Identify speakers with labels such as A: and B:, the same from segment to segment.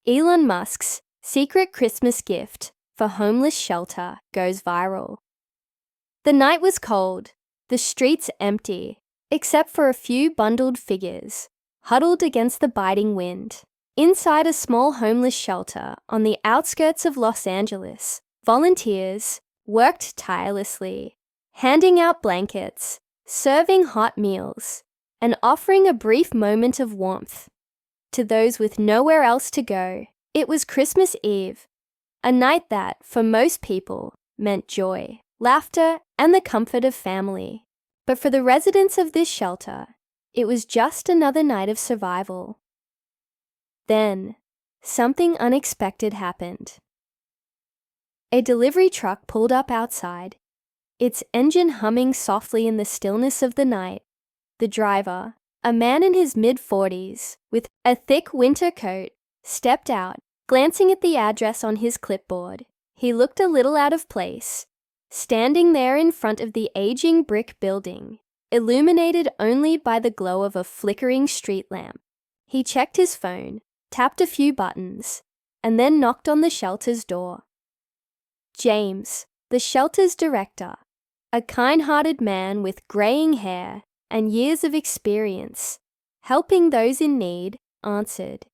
A: Elon Musk's secret Christmas gift for homeless shelter goes viral. The night was cold, the streets empty, except for a few bundled figures huddled against the biting wind. Inside a small homeless shelter on the outskirts of Los Angeles, volunteers worked tirelessly, handing out blankets, serving hot meals, and offering a brief moment of warmth. To those with nowhere else to go, it was Christmas Eve, a night that, for most people, meant joy, laughter, and the comfort of family. But for the residents of this shelter, it was just another night of survival. Then, something unexpected happened. A delivery truck pulled up outside, its engine humming softly in the stillness of the night. The driver, a man in his mid-40s, with a thick winter coat, stepped out, glancing at the address on his clipboard. He looked a little out of place, standing there in front of the aging brick building, illuminated only by the glow of a flickering street lamp. He checked his phone, tapped a few buttons, and then knocked on the shelter's door. James, the shelter's director, a kind-hearted man with graying hair and years of experience, helping those in need, answered.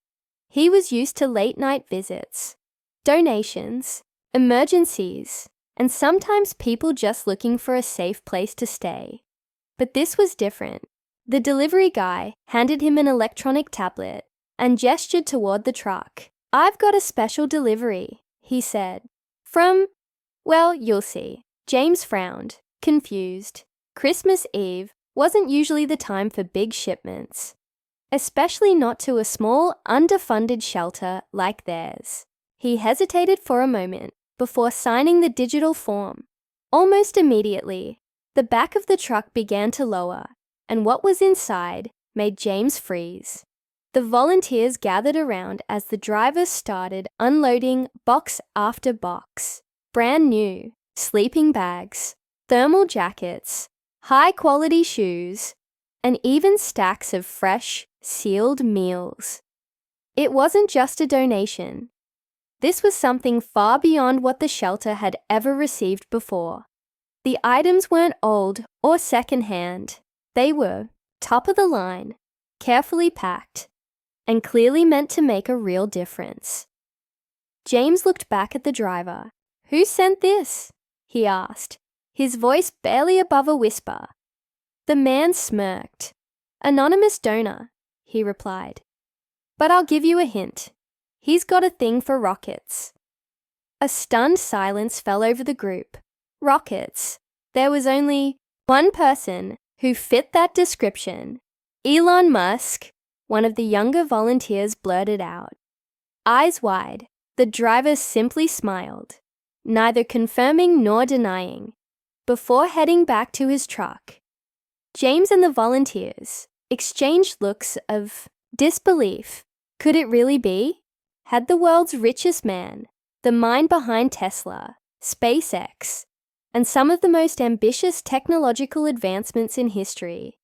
A: He was used to late-night visits, donations, emergencies, and sometimes people just looking for a safe place to stay. But this was different. The delivery guy handed him an electronic tablet and gestured toward the truck. "I've got a special delivery," he said. Well, you'll see. James frowned, confused. Christmas Eve wasn't usually the time for big shipments, especially not to a small, underfunded shelter like theirs. He hesitated for a moment before signing the digital form. Almost immediately, the back of the truck began to lower, and what was inside made James freeze. The volunteers gathered around as the driver started unloading box after box. Brand new sleeping bags, thermal jackets, high-quality shoes, and even stacks of fresh, sealed meals. It wasn't just a donation. This was something far beyond what the shelter had ever received before. The items weren't old or second-hand. They were top of the line, carefully packed, and clearly meant to make a real difference. James looked back at the driver. "Who sent this?" he asked, his voice barely above a whisper. The man smirked. "Anonymous donor," he replied. "But I'll give you a hint. He's got a thing for rockets." A stunned silence fell over the group. Rockets. There was only one person who fit that description. Elon Musk, one of the younger volunteers blurted out. Eyes wide, the driver simply smiled, neither confirming nor denying, before heading back to his truck. James and the volunteers exchanged looks of disbelief. Could it really be? Had the world's richest man, the mind behind Tesla, SpaceX, and some of the most ambitious technological advancements in history,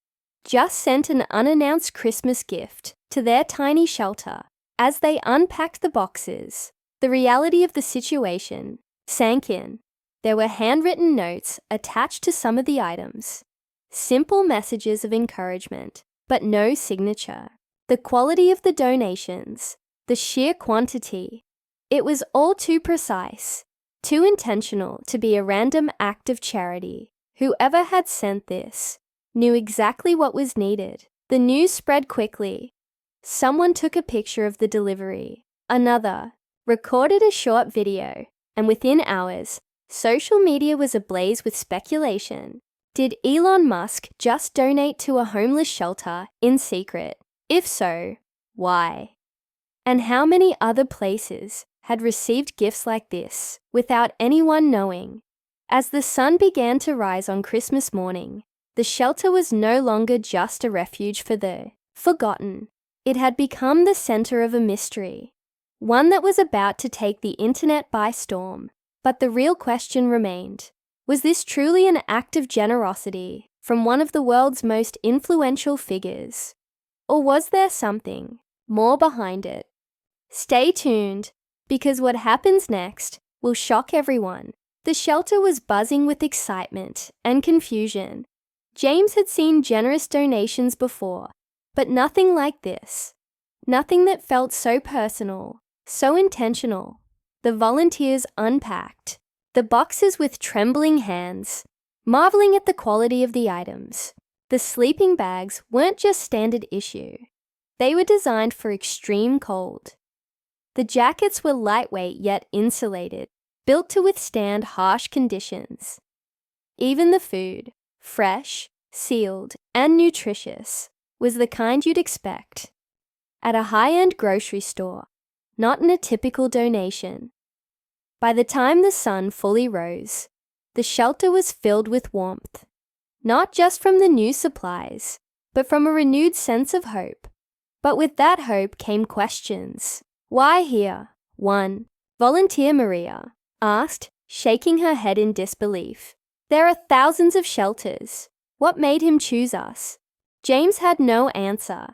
A: just sent an unannounced Christmas gift to their tiny shelter? As they unpacked the boxes, the reality of the situation sank in. There were handwritten notes attached to some of the items. Simple messages of encouragement, but no signature. The quality of the donations, the sheer quantity, it was all too precise, too intentional to be a random act of charity. Whoever had sent this knew exactly what was needed. The news spread quickly. Someone took a picture of the delivery. Another recorded a short video, and within hours, social media was ablaze with speculation. Did Elon Musk just donate to a homeless shelter in secret? If so, why? And how many other places had received gifts like this without anyone knowing? As the sun began to rise on Christmas morning, the shelter was no longer just a refuge for the forgotten. It had become the center of a mystery, one that was about to take the internet by storm. But the real question remained. Was this truly an act of generosity from one of the world's most influential figures? Or was there something more behind it? Stay tuned, because what happens next will shock everyone. The shelter was buzzing with excitement and confusion. James had seen generous donations before, but nothing like this. Nothing that felt so personal, so intentional. The volunteers unpacked the boxes with trembling hands, marveling at the quality of the items. The sleeping bags weren't just standard issue. They were designed for extreme cold. The jackets were lightweight yet insulated, built to withstand harsh conditions. Even the food, fresh, sealed, and nutritious, was the kind you'd expect at a high-end grocery store, not in a typical donation. By the time the sun fully rose, the shelter was filled with warmth, not just from the new supplies, but from a renewed sense of hope. But with that hope came questions. Why here? One volunteer Maria asked, shaking her head in disbelief. There are thousands of shelters. What made him choose us? James had no answer.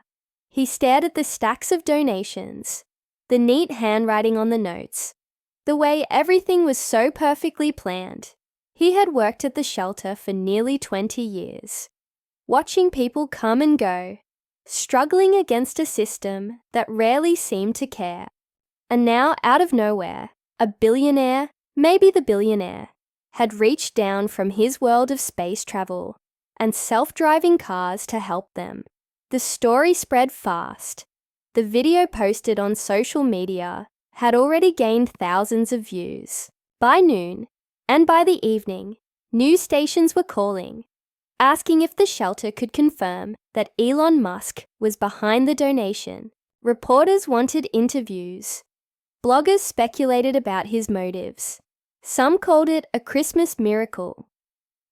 A: He stared at the stacks of donations, the neat handwriting on the notes, the way everything was so perfectly planned. He had worked at the shelter for nearly 20 years, watching people come and go, struggling against a system that rarely seemed to care. And now, out of nowhere, a billionaire, maybe the billionaire, had reached down from his world of space travel and self-driving cars to help them. The story spread fast. The video posted on social media had already gained thousands of views. By noon, and by the evening, news stations were calling, asking if the shelter could confirm that Elon Musk was behind the donation. Reporters wanted interviews. Bloggers speculated about his motives. Some called it a Christmas miracle.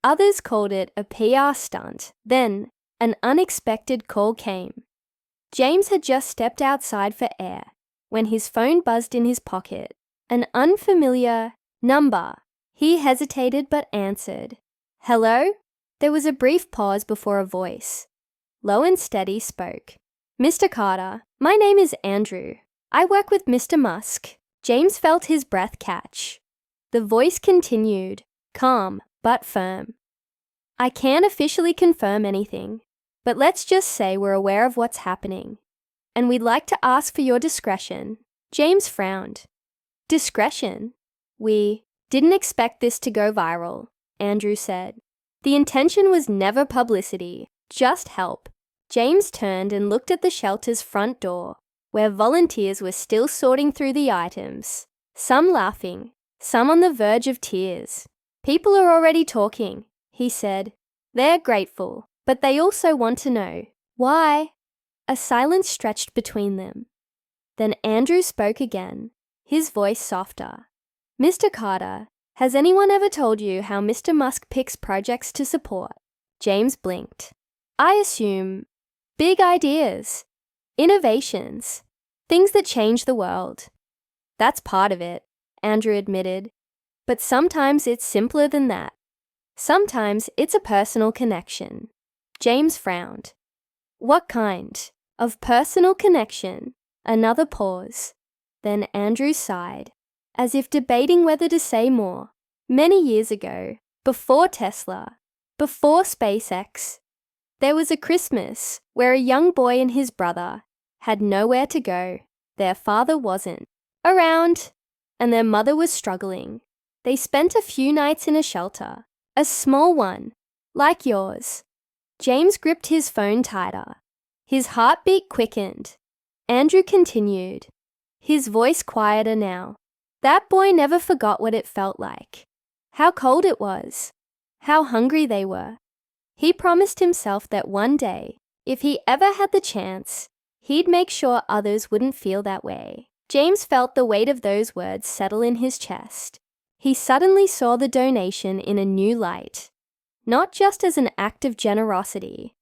A: Others called it a PR stunt. Then, an unexpected call came. James had just stepped outside for air when his phone buzzed in his pocket. An unfamiliar number. He hesitated but answered. Hello? There was a brief pause before a voice, low and steady, spoke. Mr. Carter, my name is Andrew. I work with Mr. Musk. James felt his breath catch. The voice continued, calm but firm. I can't officially confirm anything, but let's just say we're aware of what's happening, and we'd like to ask for your discretion. James frowned. Discretion? We didn't expect this to go viral, Andrew said. The intention was never publicity, just help. James turned and looked at the shelter's front door, where volunteers were still sorting through the items, some laughing, some on the verge of tears. People are already talking, he said. They're grateful, but they also want to know why. A silence stretched between them. Then Andrew spoke again, his voice softer. Mr. Carter, has anyone ever told you how Mr. Musk picks projects to support? James blinked. I assume big ideas, innovations, things that change the world. That's part of it, Andrew admitted. But sometimes it's simpler than that. Sometimes it's a personal connection. James frowned. What kind of personal connection? Another pause. Then Andrew sighed, as if debating whether to say more. Many years ago, before Tesla, before SpaceX, there was a Christmas where a young boy and his brother had nowhere to go. Their father wasn't around, and their mother was struggling. They spent a few nights in a shelter, a small one, like yours. James gripped his phone tighter. His heartbeat quickened. Andrew continued, his voice quieter now. That boy never forgot what it felt like, how cold it was, how hungry they were. He promised himself that one day, if he ever had the chance, he'd make sure others wouldn't feel that way. James felt the weight of those words settle in his chest. He suddenly saw the donation in a new light, not just as an act of generosity,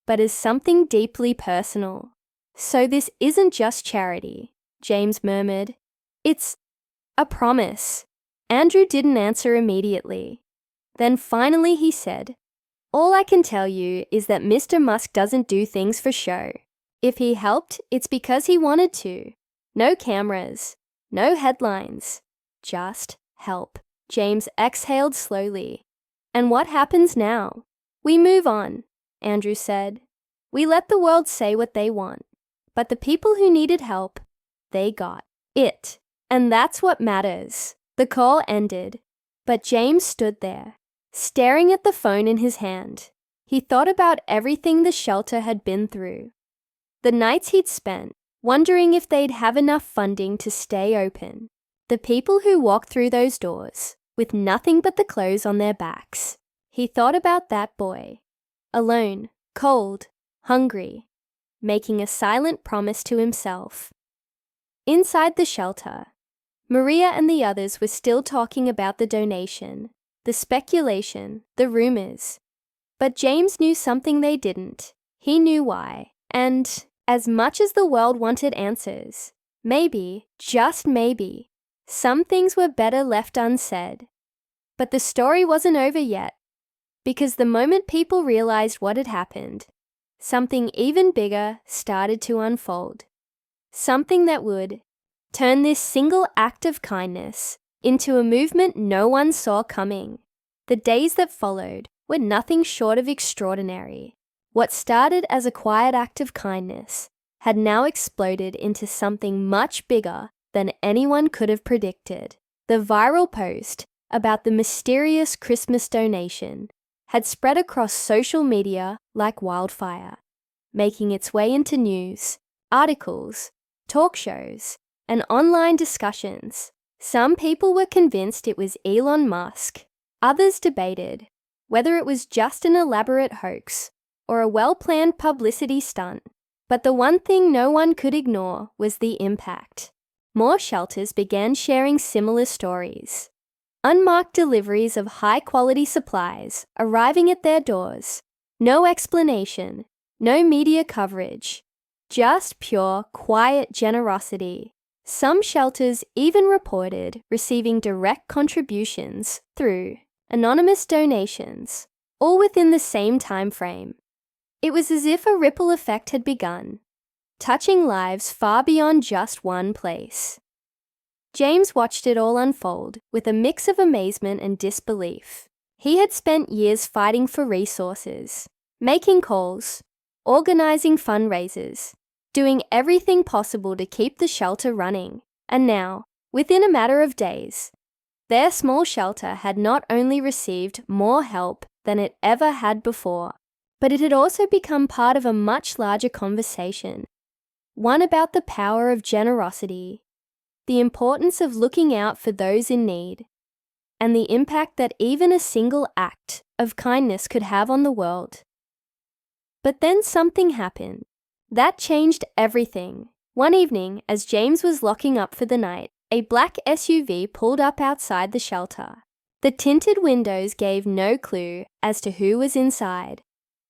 A: but as something deeply personal. So this isn't just charity, James murmured. It's a promise. Andrew didn't answer immediately. Then finally he said, all I can tell you is that Mr. Musk doesn't do things for show. If he helped, it's because he wanted to, No cameras, no headlines, just help. James exhaled slowly. And what happens now? We move on, Andrew said. We let the world say what they want. But the people who needed help, they got it. And that's what matters. The call ended, but James stood there, staring at the phone in his hand. He thought about everything the shelter had been through. The nights he'd spent, wondering if they'd have enough funding to stay open. The people who walked through those doors, with nothing but the clothes on their backs. He thought about that boy, alone, cold, hungry, making a silent promise to himself. Inside the shelter, Maria and the others were still talking about the donation, the speculation, the rumors. But James knew something they didn't. He knew why. And as much as the world wanted answers, maybe, just maybe, some things were better left unsaid. But the story wasn't over yet, because the moment people realized what had happened, something even bigger started to unfold. Something that would turn this single act of kindness into a movement no one saw coming. The days that followed were nothing short of extraordinary. What started as a quiet act of kindness had now exploded into something much bigger than anyone could have predicted. The viral post about the mysterious Christmas donation had spread across social media like wildfire, making its way into news, articles, talk shows, and online discussions. Some people were convinced it was Elon Musk. Others debated whether it was just an elaborate hoax or a well-planned publicity stunt. But the one thing no one could ignore was the impact. More shelters began sharing similar stories. Unmarked deliveries of high-quality supplies arriving at their doors. No explanation, no media coverage. Just pure, quiet generosity. Some shelters even reported receiving direct contributions through anonymous donations, all within the same time frame. It was as if a ripple effect had begun, touching lives far beyond just one place. James watched it all unfold with a mix of amazement and disbelief. He had spent years fighting for resources, making calls, organizing fundraisers, doing everything possible to keep the shelter running. And now, within a matter of days, their small shelter had not only received more help than it ever had before, but it had also become part of a much larger conversation, one about the power of generosity, the importance of looking out for those in need, and the impact that even a single act of kindness could have on the world. But then something happened. That changed everything. One evening, as James was locking up for the night, a black SUV pulled up outside the shelter. The tinted windows gave no clue as to who was inside.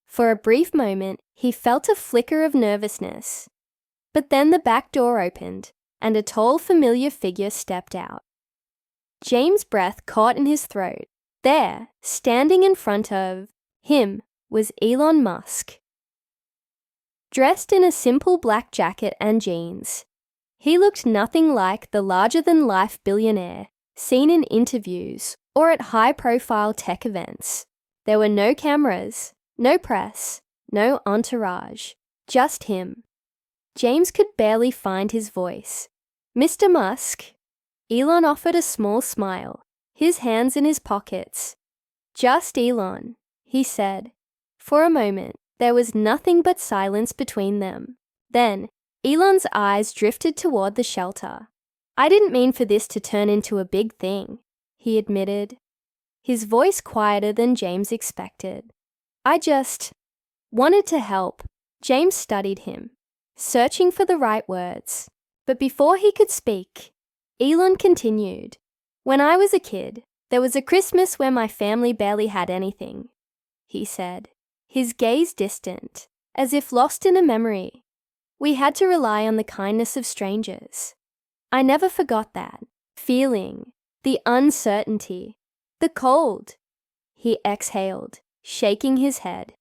A: For a brief moment, he felt a flicker of nervousness. But then the back door opened, and a tall, familiar figure stepped out. James' breath caught in his throat. There, standing in front of him, was Elon Musk. Dressed in a simple black jacket and jeans, he looked nothing like the larger-than-life billionaire seen in interviews or at high-profile tech events. There were no cameras, no press, no entourage, just him. James could barely find his voice. "Mr. Musk?" Elon offered a small smile, his hands in his pockets. "Just Elon," he said. For a moment, there was nothing but silence between them. Then, Elon's eyes drifted toward the shelter. "I didn't mean for this to turn into a big thing," he admitted, his voice quieter than James expected. "I just wanted to help." James studied him, searching for the right words. But before he could speak, Elon continued. "When I was a kid, there was a Christmas where my family barely had anything," he said, his gaze distant, as if lost in a memory. "We had to rely on the kindness of strangers. I never forgot that feeling, the uncertainty, the cold." He exhaled, shaking his head.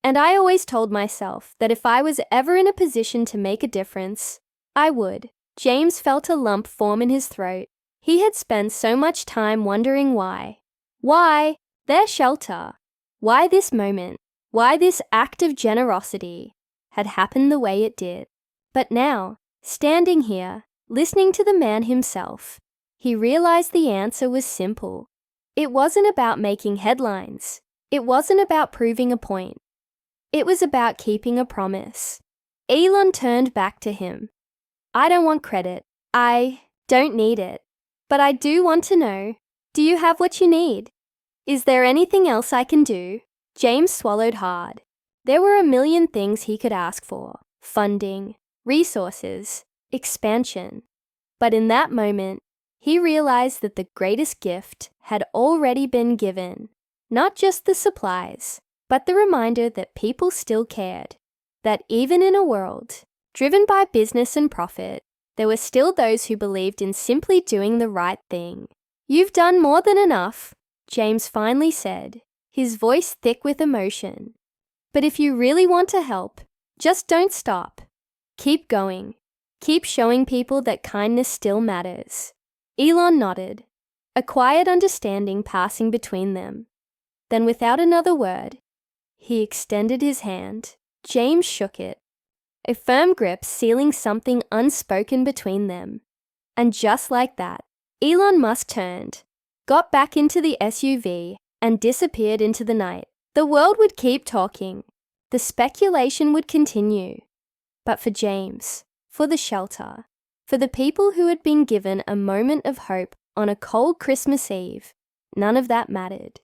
A: "And I always told myself that if I was ever in a position to make a difference, I would." James felt a lump form in his throat. He had spent so much time wondering why. Why their shelter? Why this moment? Why this act of generosity had happened the way it did? But now, standing here, listening to the man himself, he realized the answer was simple. It wasn't about making headlines. It wasn't about proving a point. It was about keeping a promise. Elon turned back to him. I don't want credit. I don't need it. But I do want to know, do you have what you need? Is there anything else I can do? James swallowed hard. There were a million things he could ask for: funding, resources, expansion. But in that moment, he realized that the greatest gift had already been given. Not just the supplies, but the reminder that people still cared. That even in a world driven by business and profit, there were still those who believed in simply doing the right thing. You've done more than enough, James finally said, his voice thick with emotion. But if you really want to help, just don't stop. Keep going. Keep showing people that kindness still matters. Elon nodded, a quiet understanding passing between them. Then without another word, he extended his hand. James shook it, a firm grip sealing something unspoken between them. And just like that, Elon Musk turned, got back into the SUV, and disappeared into the night. The world would keep talking. The speculation would continue. But for James, for the shelter, for the people who had been given a moment of hope on a cold Christmas Eve, none of that mattered.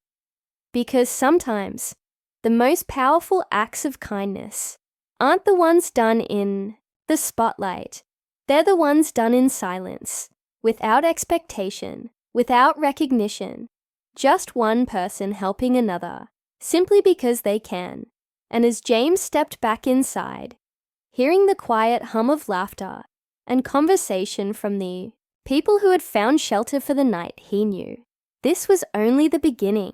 A: Because sometimes, the most powerful acts of kindness aren't the ones done in the spotlight. They're the ones done in silence, without expectation, without recognition. Just one person helping another, simply because they can. And as James stepped back inside, hearing the quiet hum of laughter and conversation from the people who had found shelter for the night, he knew this was only the beginning.